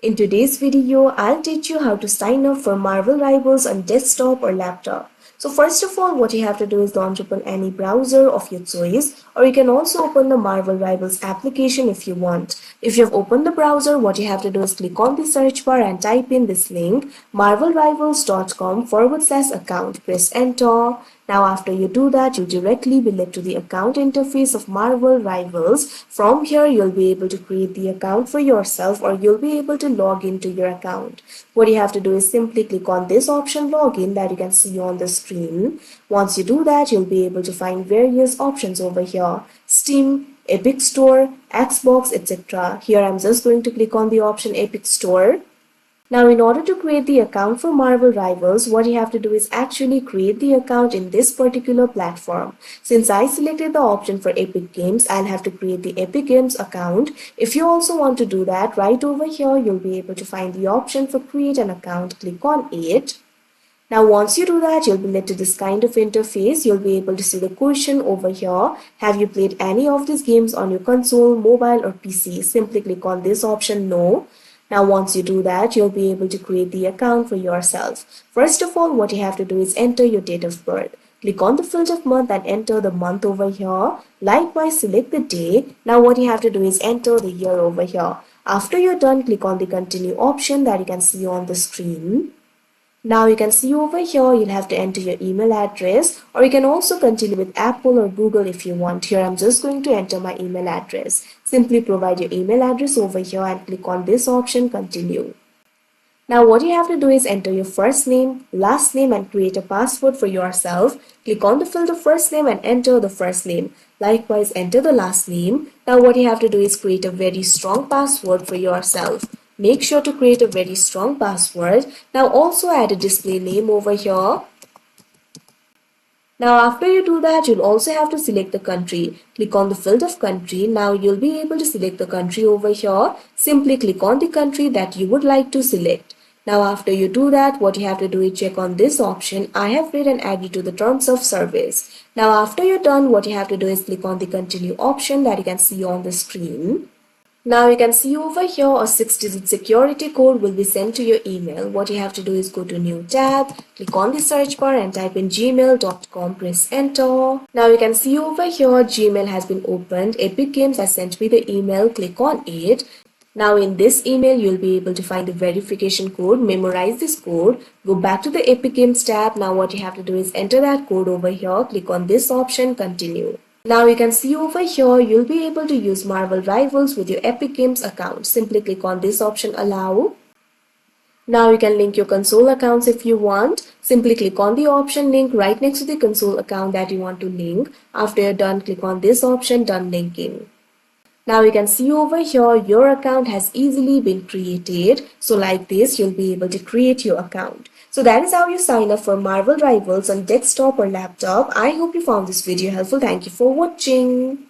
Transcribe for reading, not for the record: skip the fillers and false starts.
In today's video, I'll teach you how to sign up for Marvel Rivals on desktop or laptop. So first of all, what you have to do is launch open any browser of your choice, or you can also open the Marvel Rivals application if you want. If you have opened the browser, what you have to do is click on the search bar and type in this link, marvelrivals.com/account. Press enter. Now after you do that, you'll directly be led to the account interface of Marvel Rivals. From here, you'll be able to create the account for yourself, or you'll be able to log into your account. What you have to do is simply click on this option login that you can see on the screen. Once you do that, you'll be able to find various options over here: Steam, Epic Store, Xbox, etc. Here I'm just going to click on the option Epic Store. Now in order to create the account for Marvel Rivals, what you have to do is actually create the account in this particular platform. Since I selected the option for Epic Games, I'll have to create the Epic Games account. If you also want to do that, right over here you'll be able to find the option for create an account. Click on it. Now once you do that, you'll be led to this kind of interface. You'll be able to see the question over here: have you played any of these games on your console, mobile or PC? Simply click on this option, no. Now once you do that, you'll be able to create the account for yourself. First of all, what you have to do is enter your date of birth. Click on the field of month and enter the month over here. Likewise, select the day. Now what you have to do is enter the year over here. After you're done, click on the continue option that you can see on the screen. Now you can see over here, you'll have to enter your email address, or you can also continue with Apple or Google if you want. Here I'm just going to enter my email address. Simply provide your email address over here and click on this option, continue. Now what you have to do is enter your first name, last name and create a password for yourself. Click on the field of first name and enter the first name. Likewise, enter the last name. Now what you have to do is create a very strong password for yourself. Make sure to create a very strong password. Now also add a display name over here. Now after you do that, you'll also have to select the country. Click on the field of country. Now you'll be able to select the country over here. Simply click on the country that you would like to select. Now after you do that, what you have to do is check on this option, I have read and agree to the terms of service. Now after you're done, what you have to do is click on the continue option that you can see on the screen. Now you can see over here a 6-digit security code will be sent to your email. What you have to do is go to new tab, click on the search bar and type in gmail.com, press enter. Now you can see over here Gmail has been opened. Epic Games has sent me the email, click on it. Now in this email you'll be able to find the verification code, memorize this code, go back to the Epic Games tab. Now what you have to do is enter that code over here, click on this option, continue. Now you can see over here, you'll be able to use Marvel Rivals with your Epic Games account. Simply click on this option, allow. Now you can link your console accounts if you want. Simply click on the option link right next to the console account that you want to link. After you're done, click on this option, done linking. Now you can see over here, your account has easily been created. So like this, you'll be able to create your account. So that is how you sign up for Marvel Rivals on desktop or laptop. I hope you found this video helpful. Thank you for watching.